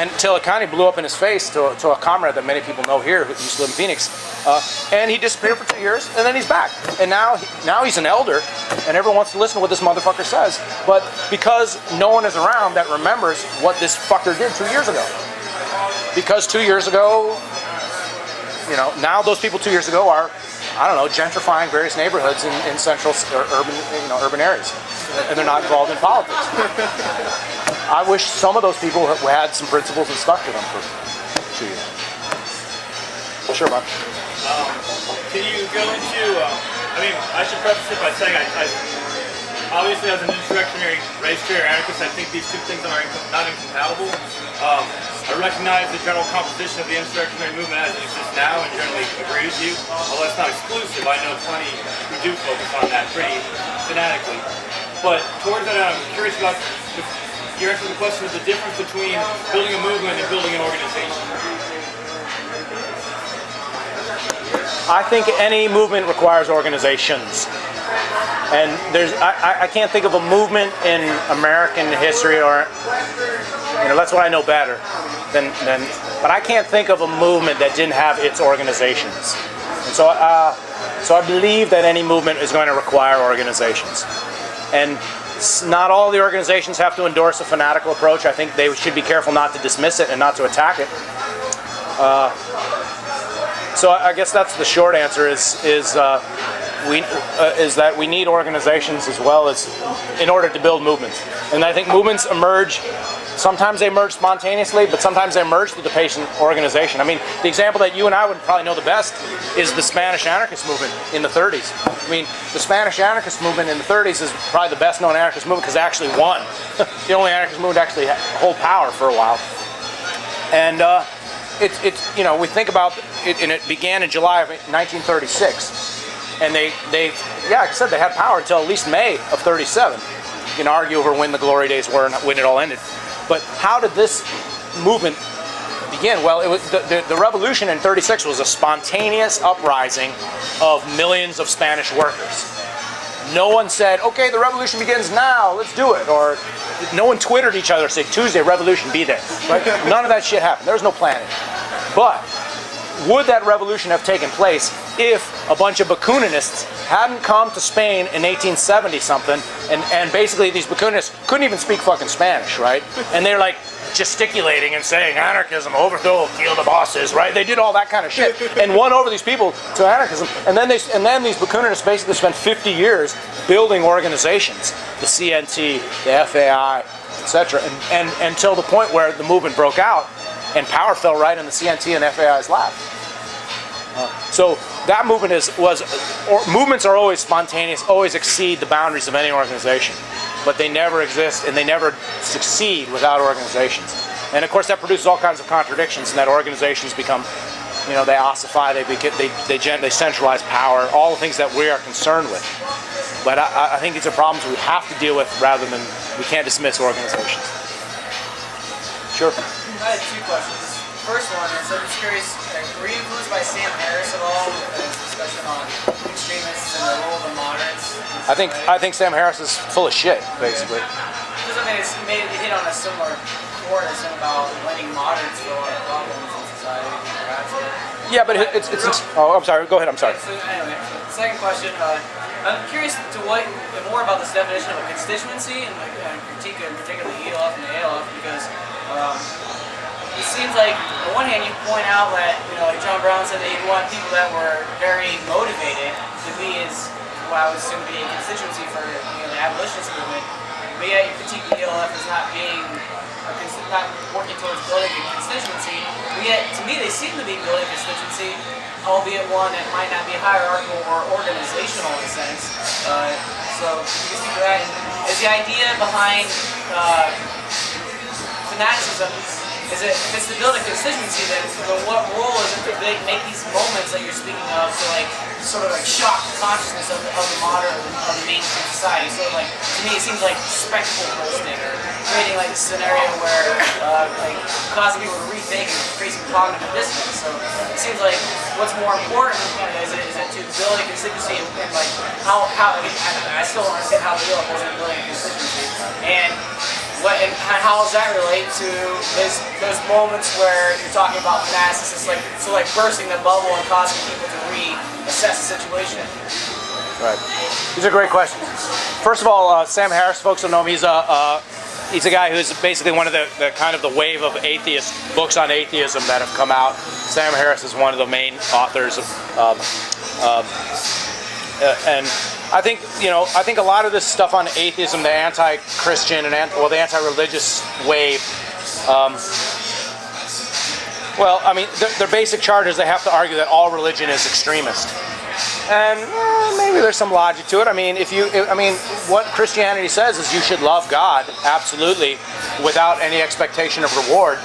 until it kind of blew up in his face to a comrade that many people know here who used to live in Phoenix. And he disappeared for 2 years, and then he's back. And now he's an elder, and everyone wants to listen to what this motherfucker says. But because no one is around that remembers what this fucker did 2 years ago. Because 2 years ago, now those people 2 years ago are, I don't know, gentrifying various neighborhoods in central or urban areas. And they're not involved in politics. I wish some of those people had some principles and stuck to them for 2 years. Sure, Bob. Can you go into, I should preface it by saying obviously as an insurrectionary, race-trader, anarchist, I think these two things are not incompatible. I recognize the general composition of the insurrectionary movement as it exists now and generally agree with you, although it's not exclusive. I know plenty who do focus on that pretty fanatically. But towards that, I'm curious about your answer to the question of the difference between building a movement and building an organization. I think any movement requires organizations. And I can't think of a movement in American history, or that's what I know better but I can't think of a movement that didn't have its organizations. And so I believe that any movement is going to require organizations. And not all the organizations have to endorse a fanatical approach. I think they should be careful not to dismiss it and not to attack it. So I guess that's the short answer is that we need organizations as well as in order to build movements. And I think movements emerge. Sometimes they emerge spontaneously, but sometimes they emerge through the patient organization. I mean, the example that you and I would probably know the best is the Spanish anarchist movement in the 30s. I mean, the Spanish anarchist movement in the 30s is probably the best known anarchist movement because it actually won. The only anarchist movement to actually hold power for a while. And we think about it, and it began in July of 1936. And like I said, they had power until at least May of 37. You can argue over when the glory days were and when it all ended. But how did this movement begin? Well, it was the revolution in 36 was a spontaneous uprising of millions of Spanish workers. No one said, okay, the revolution begins now, let's do it. Or no one twittered each other, say, Tuesday, revolution, be there. Right? None of that shit happened. There was no planning. But would that revolution have taken place if a bunch of Bakuninists hadn't come to Spain in 1870-something, and basically these Bakuninists couldn't even speak fucking Spanish, right? And they're like gesticulating and saying, anarchism, overthrow, kill the bosses, right? They did all that kind of shit and won over these people to anarchism. And then these Bakuninists basically spent 50 years building organizations, the CNT, the FAI, etc., and until the point where the movement broke out and power fell right in the CNT and FAI's lap. So that movement movements are always spontaneous, always exceed the boundaries of any organization, but they never exist and they never succeed without organizations. And of course, that produces all kinds of contradictions, and that organizations become, they ossify, they centralize power, all the things that we are concerned with. But I think these are problems we have to deal with rather than we can't dismiss organizations. Sure. I had two questions. First one is, I'm just curious, were you influenced by Sam Harris at all with his discussion on extremists and the role of the moderates? I think Sam Harris is full of shit, basically. Because it hit on a similar chord as him about letting moderates throw out problems in society, perhaps. Yeah, but it's oh, I'm sorry. Go ahead. I'm sorry. So anyway, second question. I'm curious to more about this definition of a constituency and critique in particular the ELF and the ALF, because it seems like, on one hand, you point out that, like John Brown said, that you want people that were very motivated to be what I would assume to be a constituency for the abolitionist movement. But yet, you critique the ELF as not working towards building a constituency. But yet, to me, they seem to be building a constituency, albeit one that might not be hierarchical or organizational in a sense. So, you can speak to that. And is the idea behind fanaticism, if it's to build a constituency, then what role is it to make these moments that you're speaking of to sort of shock the consciousness of the mainstream society? So to me, it seems like spectacle posting or creating a scenario where causing people to rethink and create some cognitive dissonance. So it seems like what's more important is it to build a constituency and how I still don't understand how the real is building a constituency. And And how does that relate to those moments where you're talking about fanaticism, like bursting the bubble and causing people to reassess the situation? Right. These are great questions. First of all, Sam Harris, folks don't know him. He's a guy who's basically one of the kind of the wave of atheist books on atheism that have come out. Sam Harris is one of the main authors and I think a lot of this stuff on atheism, the anti-Christian and the anti-religious wave. Well, I mean, their basic charge is they have to argue that all religion is extremist, and maybe there's some logic to it. I mean, what Christianity says is you should love God absolutely, without any expectation of reward.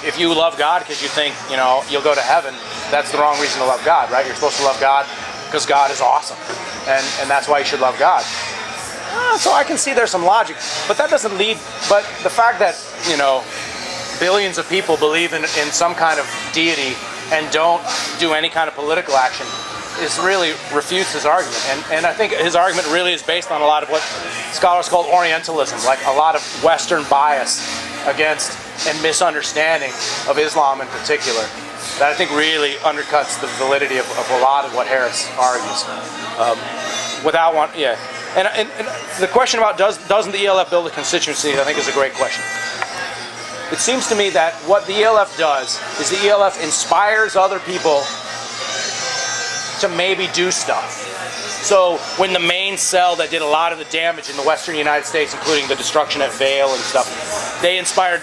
If you love God because you think you'll go to heaven, that's the wrong reason to love God, right? You're supposed to love God because God is awesome, and that's why you should love God. So I can see there's some logic, but that doesn't lead. But the fact that billions of people believe in some kind of deity and don't do any kind of political action really refutes his argument. And I think his argument really is based on a lot of what scholars call Orientalism, like a lot of Western bias against and misunderstanding of Islam in particular, that I think really undercuts the validity of a lot of what Harris argues. And the question about doesn't the ELF build a constituency, I think, is a great question. It seems to me that what the ELF does is the ELF inspires other people to maybe do stuff. So when the main cell that did a lot of the damage in the western United States, including the destruction at Vail and stuff, they inspired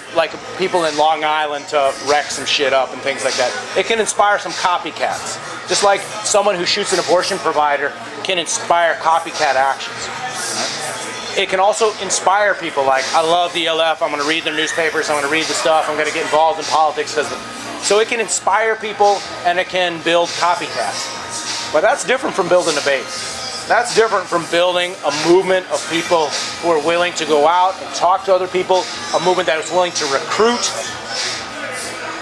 people in Long Island to wreck some shit up and things like that. It can inspire some copycats. Just like someone who shoots an abortion provider can inspire copycat actions. It can also inspire people like, I love the ELF, I'm going to read their newspapers, I'm going to read the stuff, I'm going to get involved in politics. So it can inspire people and it can build copycats. But that's different from building a base. That's different from building a movement of people who are willing to go out and talk to other people, a movement that is willing to recruit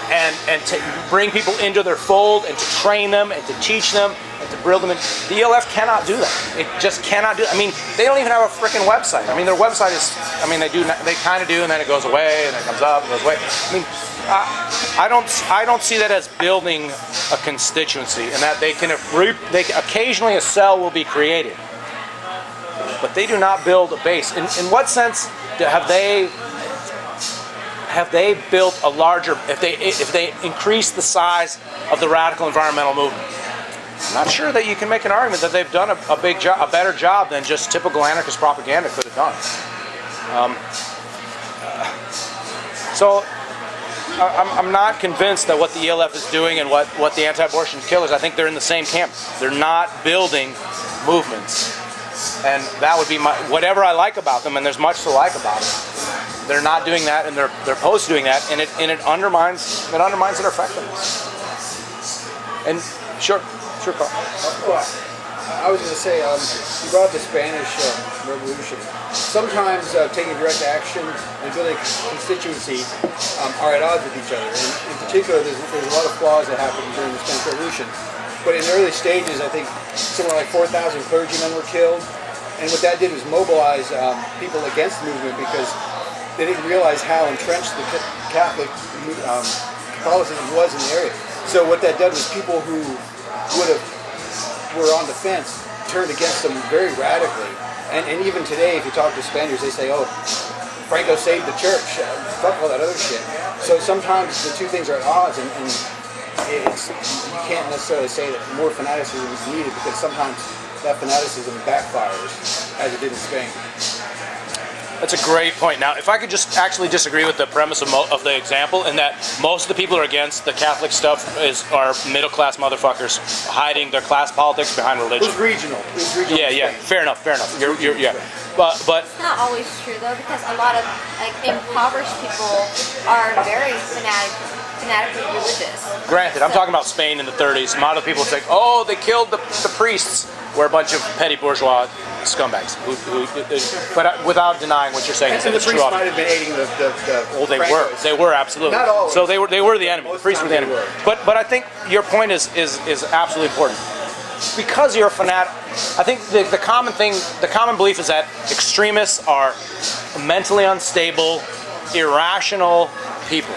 and to bring people into their fold and to train them and to teach them and to build them in. The ELF cannot do that. It just cannot do it. I mean, they don't even have a freaking website. I mean, their website is, they kind of do, and then it goes away, and then it comes up and goes away. I mean, I don't see that as building a constituency, and that they occasionally a cell will be created, but they do not build a base. In what sense have they built a larger? If they increase the size of the radical environmental movement, I'm not sure that you can make an argument that they've done a better job than just typical anarchist propaganda could have done. So I'm not convinced that what the ELF is doing and what the anti-abortion killers, I think they're in the same camp. They're not building movements. And that would be whatever I like about them, and there's much to like about them. They're not doing that, and they're opposed to doing that, and it undermines their effectiveness. And sure, Carl. I was going to say, you brought up the Spanish Revolution. Sometimes taking direct action and building a constituency are at odds with each other. And in particular, there's a lot of flaws that happened during the Spanish Revolution. But in the early stages, I think somewhere like 4,000 clergymen were killed. And what that did was mobilize people against the movement because they didn't realize how entrenched the Catholicism was in the area. So what that did was people who were on the fence turned against them very radically. And even today, if you talk to Spaniards, they say, oh, Franco saved the church. Fuck all that other shit. So sometimes the two things are at odds, and you can't necessarily say that more fanaticism is needed because sometimes that fanaticism backfires, as it did in Spain. That's a great point. Now, if I could just actually disagree with the premise of the example, in that most of the people who are against the Catholic stuff are middle-class motherfuckers hiding their class politics behind religion. It was regional. Yeah. Fair enough. You're But it's not always true though, because a lot of impoverished people are very fanatically religious. Granted, I'm talking about Spain in the 30s. A lot of people say, oh, they killed the priests. We're a bunch of petty bourgeois scumbags. But without denying what you're saying. And the priests might have been aiding the well, they were absolutely. Not always. So they were the enemy. The priests were the enemy. But I think your point is absolutely important. Because you're a fanatic, I think the common belief is that extremists are mentally unstable, irrational people.